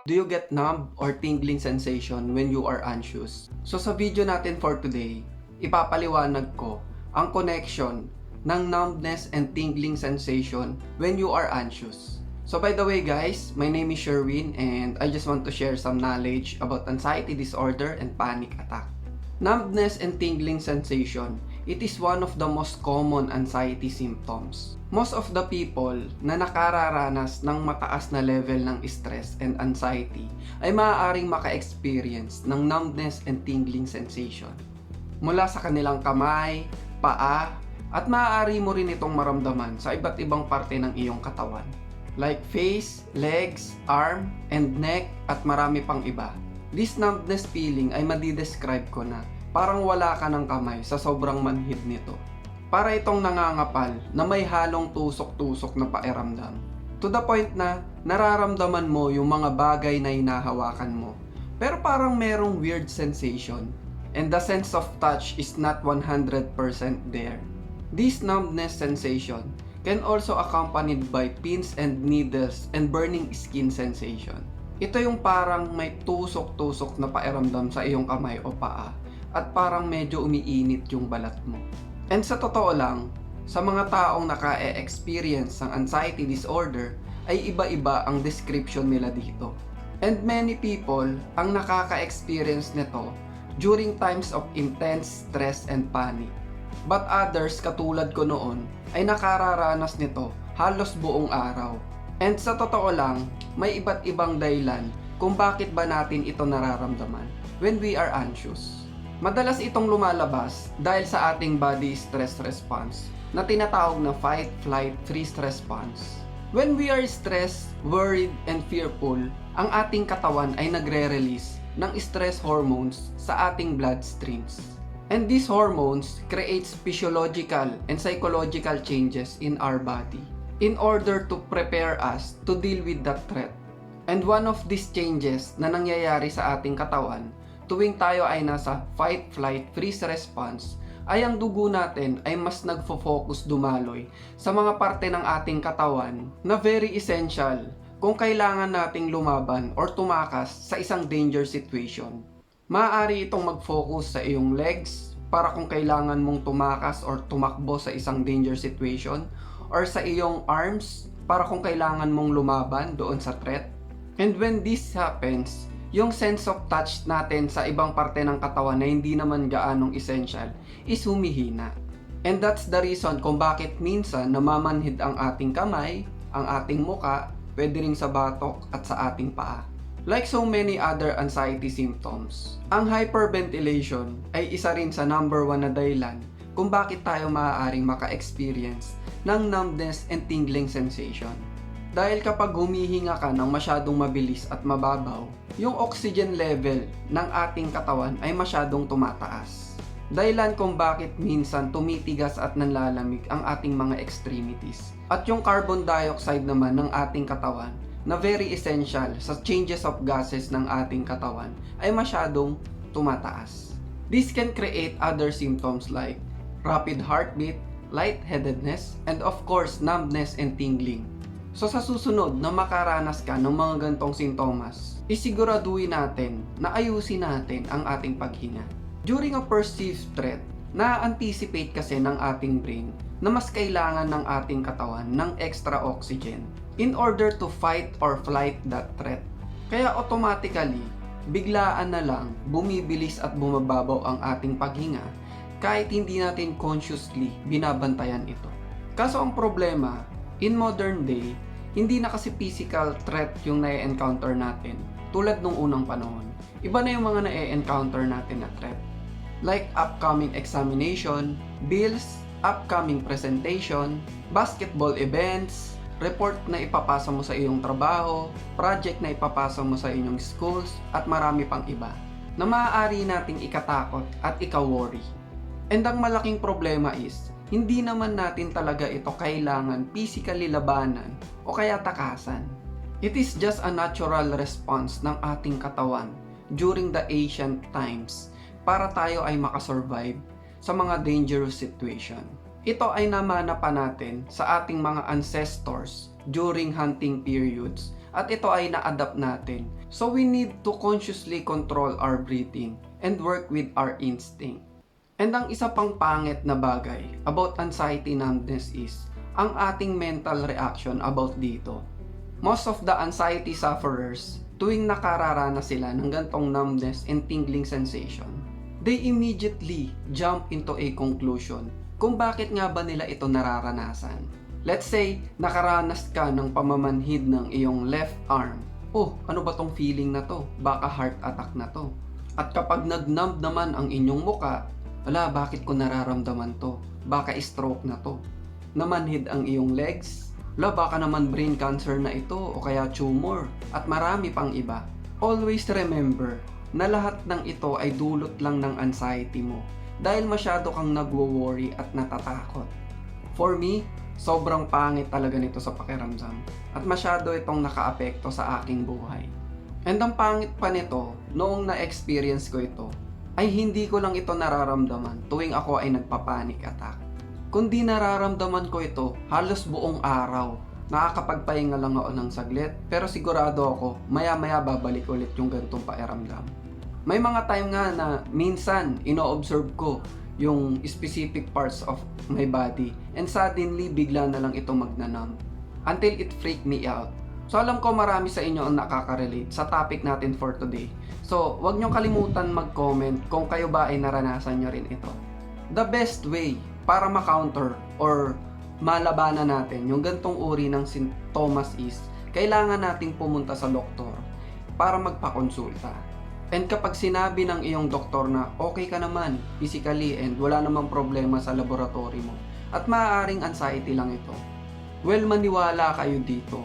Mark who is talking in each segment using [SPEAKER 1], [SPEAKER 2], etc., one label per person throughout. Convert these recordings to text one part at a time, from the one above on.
[SPEAKER 1] Do you get numb or tingling sensation when you are anxious? So sa video natin for today, ipapaliwanag ko ang connection ng numbness and tingling sensation when you are anxious. So by the way guys, my name is Sherwin and I just want to share some knowledge about anxiety disorder and panic attack. Numbness and tingling sensation, it is one of the most common anxiety symptoms. Most of the people na nakararanas ng mataas na level ng stress and anxiety ay maaaring maka-experience ng numbness and tingling sensation. Mula sa kanilang kamay, paa, at maaari mo rin itong maramdaman sa iba't ibang parte ng iyong katawan. Like face, legs, arm, and neck, at marami pang iba. This numbness feeling ay madidescribe ko na parang wala ka ng kamay sa sobrang manhid nito. Para itong nangangapal na may halong tusok-tusok na pakiramdam. To the point na nararamdaman mo yung mga bagay na hinahawakan mo. Pero parang merong weird sensation. And the sense of touch is not 100% there. This numbness sensation can also accompanied by pins and needles and burning skin sensation. Ito yung parang may tusok-tusok na pakiramdam sa iyong kamay o paa at parang medyo umiinit yung balat mo. And sa totoo lang, sa mga taong naka-experience ng anxiety disorder ay iba-iba ang description nila dito. And many people ang nakaka-experience nito during times of intense stress and panic. But others katulad ko noon ay nakararanas nito halos buong araw. And sa totoo lang, may iba't ibang dahilan kung bakit ba natin ito nararamdaman when we are anxious. Madalas itong lumalabas dahil sa ating body stress response na tinatawag na fight, flight, freeze response. When we are stressed, worried, and fearful, ang ating katawan ay nagre-release ng stress hormones sa ating bloodstreams. And these hormones creates physiological and psychological changes in our body in order to prepare us to deal with that threat. And one of these changes na nangyayari sa ating katawan tuwing tayo ay nasa fight, flight, freeze response ay ang dugo natin ay mas nagfo-focus dumaloy sa mga parte ng ating katawan na very essential kung kailangan nating lumaban or tumakas sa isang danger situation. Maaari itong mag-focus sa iyong legs para kung kailangan mong tumakas or tumakbo sa isang danger situation, or sa iyong arms para kung kailangan mong lumaban doon sa threat. And when this happens, yung sense of touch natin sa ibang parte ng katawan na hindi naman gaanong essential is humihina. And that's the reason kung bakit minsan namamanhid ang ating kamay, ang ating muka, pwede rin sa batok at sa ating paa. Like so many other anxiety symptoms, ang hyperventilation ay isa rin sa number 1 na dahilan kung bakit tayo maaaring maka-experience ng numbness and tingling sensation. Dahil kapag humihinga ka ng masyadong mabilis at mababaw, yung oxygen level ng ating katawan ay masyadong tumataas. Dahilan kung bakit minsan tumitigas at nanlalamig ang ating mga extremities. At yung carbon dioxide naman ng ating katawan na very essential sa changes of gases ng ating katawan ay masyadong tumataas. This can create other symptoms like rapid heartbeat, lightheadedness, and of course numbness and tingling. So sa susunod na makaranas ka ng mga gantong sintomas, isiguraduhin natin na ayusin natin ang ating paghinga. During a perceived threat, na-anticipate kasi ng ating brain na mas kailangan ng ating katawan ng extra oxygen in order to fight or flight that threat. Kaya automatically, biglaan na lang bumibilis at bumababaw ang ating paghinga kahit hindi natin consciously binabantayan ito. Kaso ang problema, in modern day, hindi na kasi physical threat yung na-encounter natin tulad nung unang panahon. Iba na yung mga na-encounter natin na threat. Like upcoming examination, bills, upcoming presentation, basketball events, report na ipapasa mo sa iyong trabaho, project na ipapasa mo sa inyong schools, at marami pang iba na maaari nating ikatakot at ika-worry. And ang malaking problema is, hindi naman natin talaga ito kailangan physically labanan o kaya takasan. It is just a natural response ng ating katawan during the ancient times para tayo ay makasurvive sa mga dangerous situation. Ito ay namana pa natin sa ating mga ancestors during hunting periods at ito ay na-adapt natin. So we need to consciously control our breathing and work with our instinct. And ang isa pang pangit na bagay about anxiety numbness is ang ating mental reaction about dito. Most of the anxiety sufferers, tuwing nakararanas sila ng gantong numbness and tingling sensation, they immediately jump into a conclusion kung bakit nga ba nila ito nararanasan. Let's say, nakaranas ka ng pamamanhid ng iyong left arm. Oh, ano ba tong feeling na to? Baka heart attack na to. At kapag nag-numb naman ang inyong muka, ala, bakit ko nararamdaman to? Baka stroke na to. Namanhid ang iyong legs, ala, baka naman brain cancer na ito o kaya tumor at marami pang iba. Always remember na lahat ng ito ay dulot lang ng anxiety mo dahil masyado kang nagwo-worry at natatakot. For me, sobrang pangit talaga nito sa pakiramdam at masyado itong nakaapekto sa aking buhay. And ang pangit pa nito, noong na-experience ko ito, ay hindi ko lang ito nararamdaman tuwing ako ay nagpa-panic attack. Kundi nararamdaman ko ito halos buong araw. Nakakapagpahinga lang ako ng saglit, pero sigurado ako maya-maya babalik ulit yung ganitong pakiramdam. May mga time nga na minsan ino-observe ko yung specific parts of my body and suddenly bigla na lang ito magnanumb until it freaked me out. So alam ko marami sa inyo ang nakaka-relate sa topic natin for today. So wag nyo kalimutan mag-comment kung kayo ba ay naranasan nyo rin ito. The best way para ma-counter or malabanan natin yung gantong uri ng sintomas is kailangan nating pumunta sa doktor para magpakonsulta. And kapag sinabi ng iyong doktor na okay ka naman physically and wala namang problema sa laboratory mo at maaaring anxiety lang ito, well, maniwala kayo dito.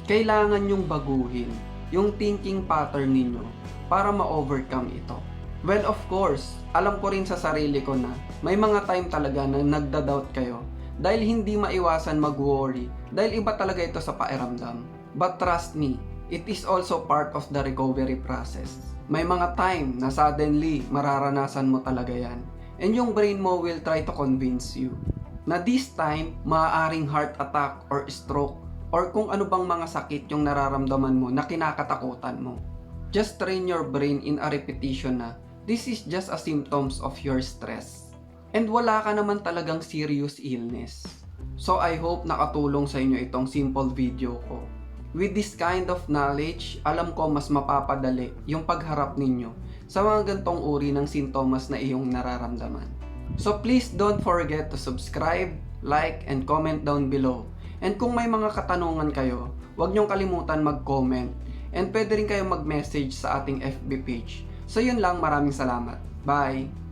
[SPEAKER 1] Kailangan nyong baguhin yung thinking pattern ninyo para ma-overcome ito. Well, of course, alam ko rin sa sarili ko na may mga time talaga na nagda-doubt kayo dahil hindi maiwasan mag-worry dahil iba talaga ito sa pakiramdam. But trust me, it is also part of the recovery process. May mga time na suddenly mararanasan mo talaga yan. And yung brain mo will try to convince you na this time maaaring heart attack or stroke or kung ano bang mga sakit yung nararamdaman mo na kinakatakutan mo. Just train your brain in a repetition na this is just a symptoms of your stress. And wala ka naman talagang serious illness. So I hope nakatulong sa inyo itong simple video ko. With this kind of knowledge, alam ko mas mapapadali yung pagharap ninyo sa mga gantong uri ng sintomas na iyong nararamdaman. So please don't forget to subscribe, like, and comment down below. And kung may mga katanungan kayo, huwag niyong kalimutan mag-comment. And pwede rin kayo mag-message sa ating FB page. So yun lang, maraming salamat. Bye!